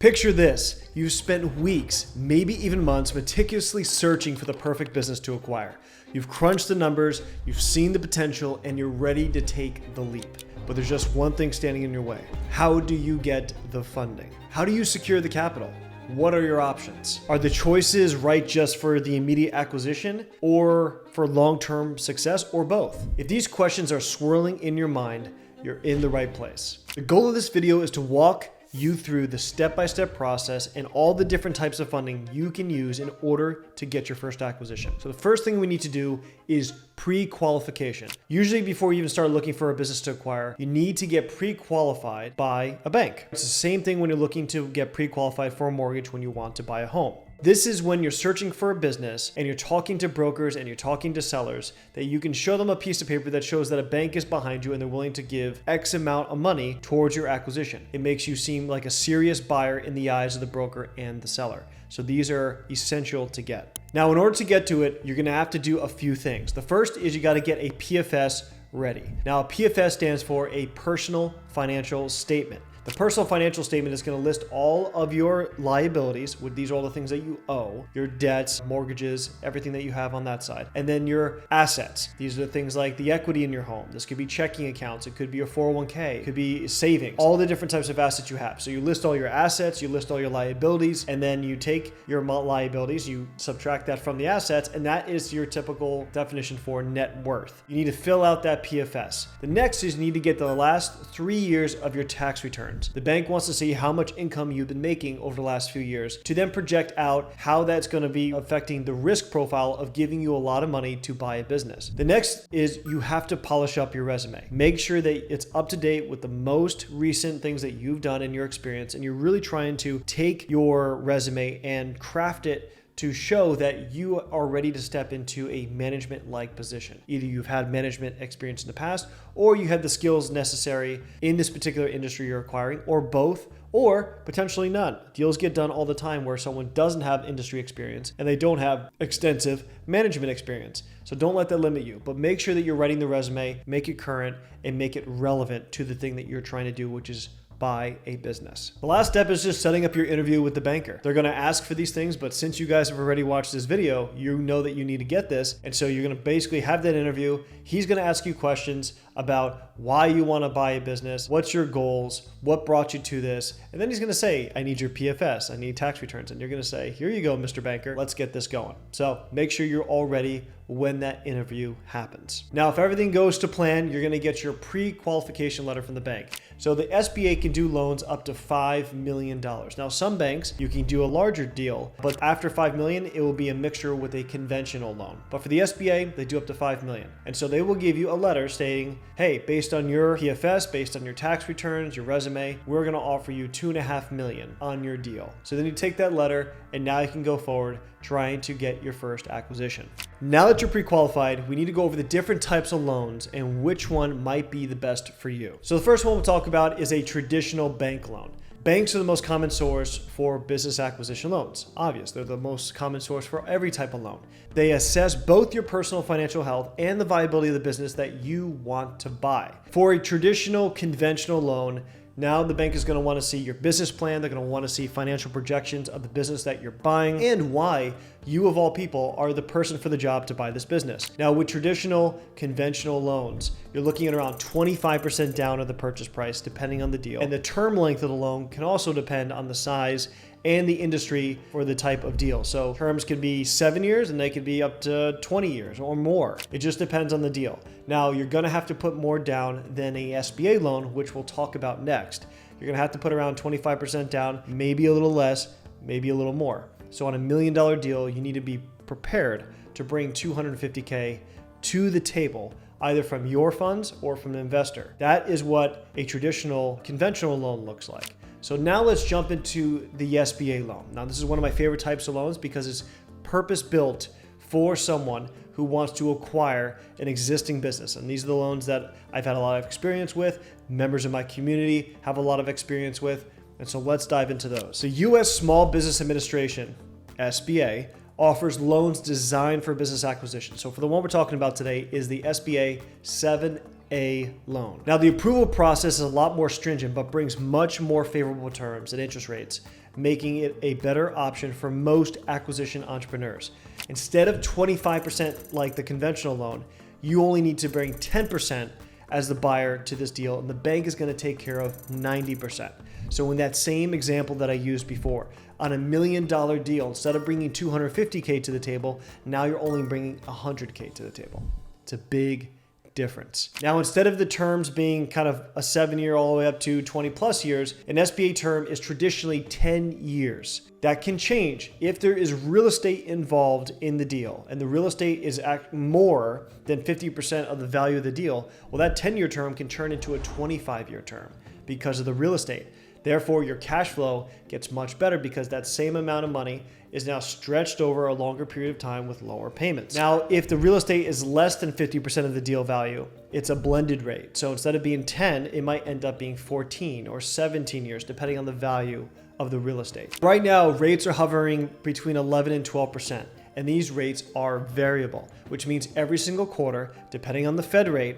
Picture this, you've spent weeks, maybe even months, meticulously searching for the perfect business to acquire. You've crunched the numbers, you've seen the potential, and you're ready to take the leap. But there's just one thing standing in your way. How do you get the funding? How do you secure the capital? What are your options? Are the choices right just for the immediate acquisition or for long-term success, or both? If these questions are swirling in your mind, you're in the right place. The goal of this video is to walk you through the step-by-step process and all the different types of funding you can use in order to get your first acquisition. So the first thing we need to do is pre-qualification. Usually before you even start looking for a business to acquire, you need to get pre-qualified by a bank. It's the same thing when you're looking to get pre-qualified for a mortgage when you want to buy a home. This is when you're searching for a business and you're talking to brokers and you're talking to sellers, that you can show them a piece of paper that shows that a bank is behind you and they're willing to give X amount of money towards your acquisition. It makes you seem like a serious buyer in the eyes of the broker and the seller. So these are essential to get. Now, in order to get to it, you're gonna have to do a few things. The first is you gotta get a PFS ready. Now, a PFS stands for a personal financial statement. The personal financial statement is going to list all of your liabilities. These are all the things that you owe, your debts, mortgages, everything that you have on that side. And then your assets. These are the things like the equity in your home. This could be checking accounts. It could be your 401k. It could be savings. All the different types of assets you have. So you list all your assets, you list all your liabilities, and then you take your liabilities, you subtract that from the assets, and that is your typical definition for net worth. You need to fill out that PFS. The next is you need to get the last 3 years of your tax return. The bank wants to see how much income you've been making over the last few years to then project out how that's going to be affecting the risk profile of giving you a lot of money to buy a business. The next is you have to polish up your resume. Make sure that it's up to date with the most recent things that you've done in your experience, and you're really trying to take your resume and craft it to show that you are ready to step into a management-like position. Either you've had management experience in the past, or you have the skills necessary in this particular industry you're acquiring, or both, or potentially none. Deals get done all the time where someone doesn't have industry experience and they don't have extensive management experience. So don't let that limit you, but make sure that you're writing the resume, make it current, and make it relevant to the thing that you're trying to do, which is buy a business. The last step is just setting up your interview with the banker. They're gonna ask for these things, but since you guys have already watched this video, you know that you need to get this. And so you're gonna basically have that interview. He's gonna ask you questions about why you wanna buy a business, what's your goals, what brought you to this. And then he's gonna say, I need your PFS, I need tax returns. And you're gonna say, here you go, Mr. Banker, let's get this going. So make sure you're all ready when that interview happens. Now, if everything goes to plan, you're gonna get your pre-qualification letter from the bank. So the SBA can do loans up to $5 million. Now, some banks, you can do a larger deal, but after $5 million, it will be a mixture with a conventional loan. But for the SBA, they do up to $5 million. And so they will give you a letter stating, hey, based on your PFS, based on your tax returns, your resume, we're gonna offer you $2.5 million on your deal. So then you take that letter and now you can go forward trying to get your first acquisition. Now that you're pre-qualified, we need to go over the different types of loans and which one might be the best for you. So the first one we'll talk about is a traditional bank loan. Banks are the most common source for business acquisition loans. Obvious, they're the most common source for every type of loan. They assess both your personal financial health and the viability of the business that you want to buy. For a traditional conventional loan, now the bank is going to want to see your business plan. They're going to want to see financial projections of the business that you're buying and why you, of all people, are the person for the job to buy this business. Now, with traditional conventional loans, you're looking at around 25% down of the purchase price, depending on the deal. And the term length of the loan can also depend on the size and the industry for the type of deal. So terms could be 7 years and they could be up to 20 years or more. It just depends on the deal. Now, you're gonna have to put more down than a SBA loan, which we'll talk about next. You're gonna have to put around 25% down, maybe a little less, maybe a little more. So on $1 million deal, you need to be prepared to bring $250K to the table, either from your funds or from an investor. That is what a traditional conventional loan looks like. So now let's jump into the SBA loan. Now, this is one of my favorite types of loans because it's purpose-built for someone who wants to acquire an existing business. And these are the loans that I've had a lot of experience with, members of my community have a lot of experience with. And so let's dive into those. So U.S. Small Business Administration, SBA, offers loans designed for business acquisition. So for the one we're talking about today is the SBA 7A loan. Now, the approval process is a lot more stringent, but brings much more favorable terms and interest rates making it a better option for most acquisition entrepreneurs. Instead of 25% like the conventional loan, you only need to bring 10% as the buyer to this deal, and the bank is going to take care of 90%. So in that same example that I used before, on $1 million deal, instead of bringing $250K to the table, now you're only bringing $100K to the table. It's a big difference. Now, instead of the terms being kind of a 7-year all the way up to 20 plus years, an SBA term is traditionally 10 years. That can change if there is real estate involved in the deal, and the real estate is more than 50% of the value of the deal. Well, that 10-year term can turn into a 25-year term because of the real estate. Therefore, your cash flow gets much better because that same amount of money is now stretched over a longer period of time with lower payments. Now, if the real estate is less than 50% of the deal value, it's a blended rate. So instead of being 10, it might end up being 14 or 17 years, depending on the value of the real estate. Right now, rates are hovering between 11 and 12%. And these rates are variable, which means every single quarter, depending on the Fed rate,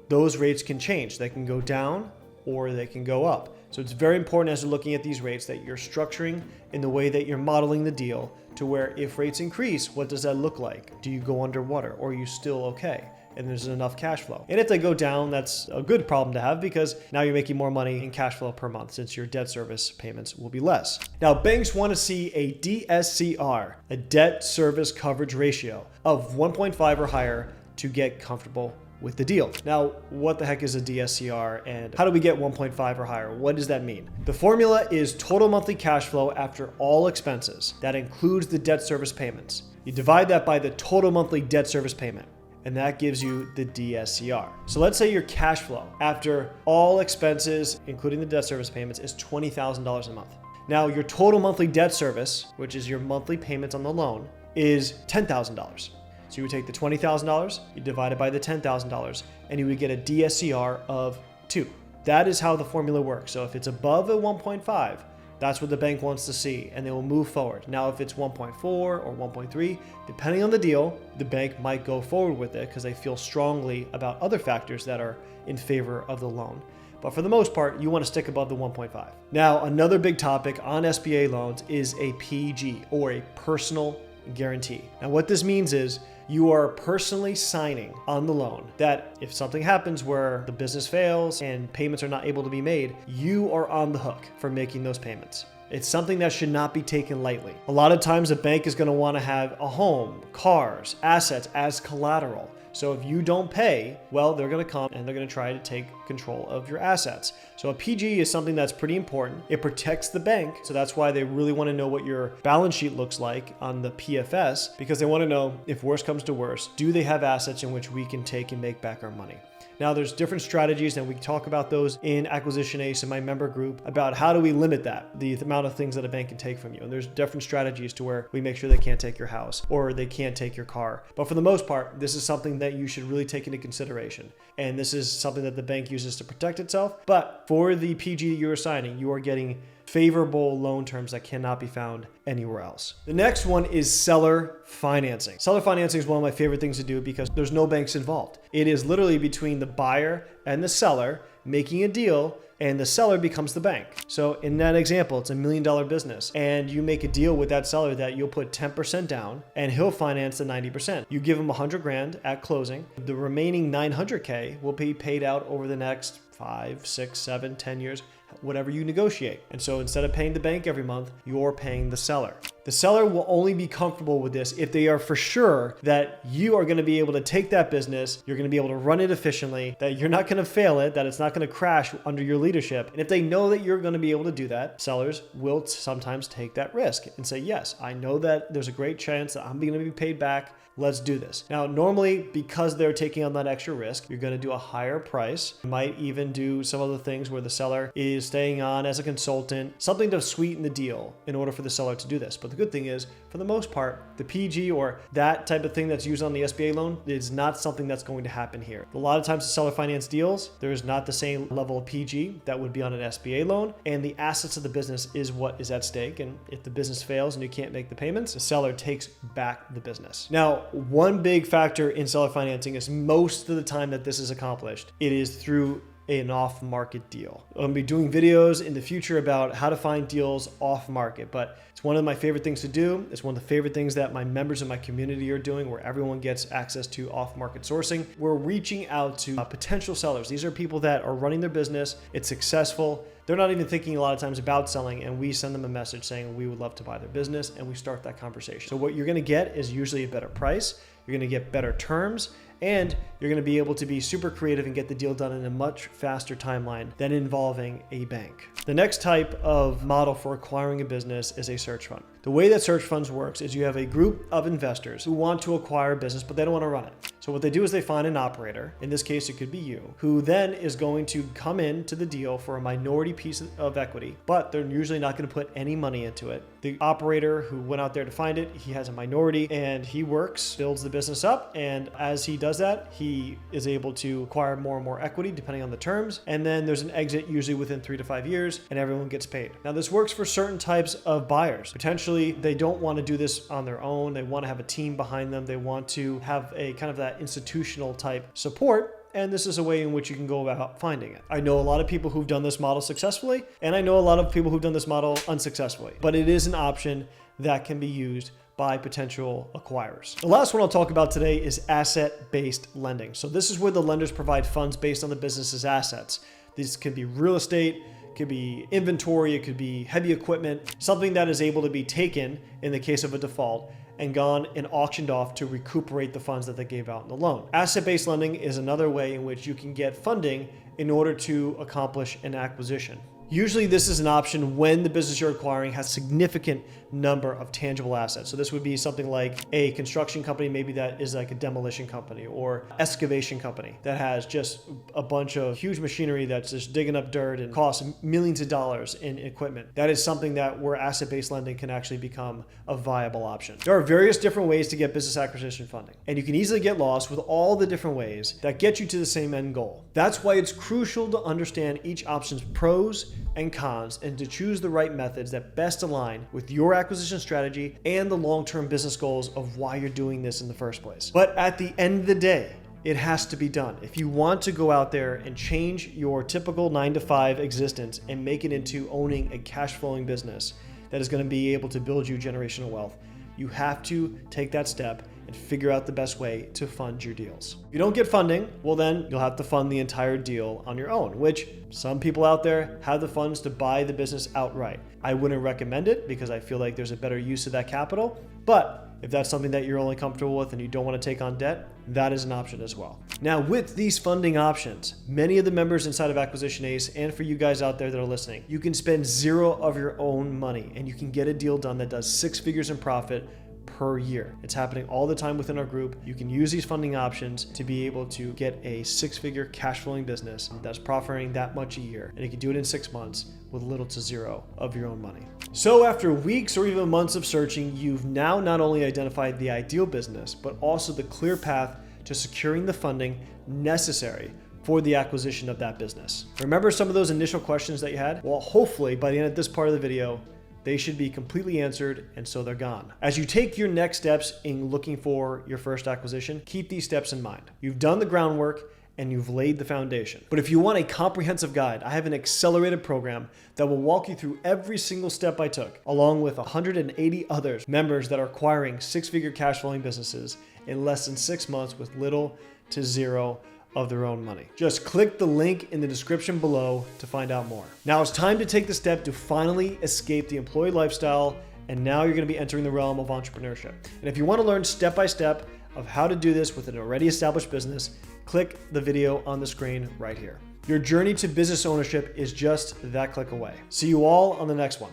those rates can change. They can go down or they can go up. So it's very important as you're looking at these rates that you're structuring in the way that you're modeling the deal to where if rates increase, what does that look like? Do you go underwater or are you still okay? And there's enough cash flow. And if they go down, that's a good problem to have because now you're making more money in cash flow per month since your debt service payments will be less. Now, banks want to see a DSCR, a debt service coverage ratio of 1.5 or higher to get comfortable with the deal. Now, what the heck is a DSCR and how do we get 1.5 or higher? What does that mean? The formula is total monthly cash flow after all expenses. That includes the debt service payments. You divide that by the total monthly debt service payment, and that gives you the DSCR. So let's say your cash flow after all expenses, including the debt service payments, is $20,000 a month. Now, your total monthly debt service, which is your monthly payments on the loan, is $10,000. So you would take the $20,000, you divide it by the $10,000, and you would get a DSCR of 2. That is how the formula works. So if it's above a 1.5, that's what the bank wants to see, and they will move forward. Now, if it's 1.4 or 1.3, depending on the deal, the bank might go forward with it because they feel strongly about other factors that are in favor of the loan. But for the most part, you want to stick above the 1.5. Now, another big topic on SBA loans is a PG, or a personal guarantee. Now, what this means is you are personally signing on the loan that if something happens where the business fails and payments are not able to be made, you are on the hook for making those payments. It's something that should not be taken lightly. A lot of times a bank is going to want to have a home, cars, assets as collateral. So if you don't pay, well, they're going to come and they're going to try to take control of your assets. So a PG is something that's pretty important. It protects the bank. So that's why they really want to know what your balance sheet looks like on the PFS, because they want to know if worse comes to worse, do they have assets in which we can take and make back our money? Now, there's different strategies, and we talk about those in Acquisition ACE in my member group about how do we limit that, the amount of things that a bank can take from you. And there's different strategies to where we make sure they can't take your house or they can't take your car. But for the most part, this is something that you should really take into consideration. And this is something that the bank uses to protect itself. But for the PG you are signing, you are getting favorable loan terms that cannot be found anywhere else. The next one is seller financing. Seller financing is one of my favorite things to do because there's no banks involved. It is literally between the buyer and the seller making a deal, and the seller becomes the bank. So in that example, it's $1 million business, and you make a deal with that seller that you'll put 10% down and he'll finance the 90%. You give him $100,000 at closing. The remaining $900K will be paid out over the next 5, 6, 7, 10 years, whatever you negotiate. And so instead of paying the bank every month, you're paying the seller. The seller will only be comfortable with this if they are for sure that you are going to be able to take that business, you're going to be able to run it efficiently, that you're not going to fail it, that it's not going to crash under your leadership. And if they know that you're going to be able to do that, sellers will sometimes take that risk and say, yes, I know that there's a great chance that I'm going to be paid back. Let's do this. Now, normally, because they're taking on that extra risk, you're going to do a higher price. You might even do some other things where the seller is staying on as a consultant, something to sweeten the deal in order for the seller to do this. But the good thing is, for the most part, the PG or that type of thing that's used on the SBA loan is not something that's going to happen here. A lot of times the seller finance deals, there's not the same level of PG that would be on an SBA loan, and the assets of the business is what is at stake. And if the business fails and you can't make the payments, the seller takes back the business. Now, one big factor in seller financing is most of the time that this is accomplished, it is through an off-market deal. I'm gonna be doing videos in the future about how to find deals off-market, but it's one of my favorite things to do. It's one of the favorite things that my members in my community are doing, where everyone gets access to off-market sourcing. We're reaching out to potential sellers. These are people that are running their business, it's successful, they're not even thinking a lot of times about selling, and we send them a message saying we would love to buy their business, and we start that conversation. So what you're gonna get is usually a better price, you're gonna get better terms, and you're gonna be able to be super creative and get the deal done in a much faster timeline than involving a bank. The next type of model for acquiring a business is a search fund. The way that search funds works is you have a group of investors who want to acquire a business, but they don't want to run it. So what they do is they find an operator, in this case it could be you, who then is going to come into the deal for a minority piece of equity, but they're usually not going to put any money into it. The operator who went out there to find it, he has a minority and he works, builds the business up, and as he does that, he is able to acquire more and more equity depending on the terms, and then there's an exit usually within 3 to 5 years, and everyone gets paid. Now this works for certain types of buyers. Potentially they don't want to do this on their own, they want to have a team behind them, they want to have a kind of that institutional type support, and this is a way in which you can go about finding it. I know a lot of people who've done this model successfully, and I know a lot of people who've done this model unsuccessfully, but it is an option that can be used by potential acquirers. The last one I'll talk about today is asset-based lending. So this is where the lenders provide funds based on the business's assets. This could be real estate, it could be inventory, it could be heavy equipment, something that is able to be taken in the case of a default and gone and auctioned off to recuperate the funds that they gave out in the loan. Asset-based lending is another way in which you can get funding in order to accomplish an acquisition. Usually this is an option when the business you're acquiring has a significant number of tangible assets. So this would be something like a construction company, maybe that is like a demolition company, or excavation company that has just a bunch of huge machinery that's just digging up dirt and costs millions of dollars in equipment. That is something that where asset-based lending can actually become a viable option. There are various different ways to get business acquisition funding, and you can easily get lost with all the different ways that get you to the same end goal. That's why it's crucial to understand each option's pros and cons and to choose the right methods that best align with your acquisition strategy and the long-term business goals of why you're doing this in the first place. But at the end of the day, it has to be done. If you want to go out there and change your typical 9-to-5 existence and make it into owning a cash flowing business that is going to be able to build you generational wealth, you have to take that step and figure out the best way to fund your deals. If you don't get funding, well then you'll have to fund the entire deal on your own, which some people out there have the funds to buy the business outright. I wouldn't recommend it because I feel like there's a better use of that capital, but if that's something that you're only comfortable with and you don't want to take on debt, that is an option as well. Now with these funding options, many of the members inside of Acquisition ACE, and for you guys out there that are listening, you can spend zero of your own money and you can get a deal done that does 6 figures in profit per year. It's happening all the time within our group. You can use these funding options to be able to get a 6-figure cash flowing business that's profiting that much a year. And you can do it in 6 months with little to zero of your own money. So after weeks or even months of searching, you've now not only identified the ideal business, but also the clear path to securing the funding necessary for the acquisition of that business. Remember some of those initial questions that you had? Well, hopefully by the end of this part of the video, they should be completely answered, and so they're gone. As you take your next steps in looking for your first acquisition, keep these steps in mind. You've done the groundwork and you've laid the foundation. But if you want a comprehensive guide, I have an accelerated program that will walk you through every single step I took, along with 180 other members that are acquiring 6-figure cash flowing businesses in less than 6 months with little to zero of their own money. Just click the link in the description below to find out more. Now it's time to take the step to finally escape the employee lifestyle, and now you're going to be entering the realm of entrepreneurship. And if you want to learn step by step of how to do this with an already established business, click the video on the screen right here. Your journey to business ownership is just that click away. See you all on the next one.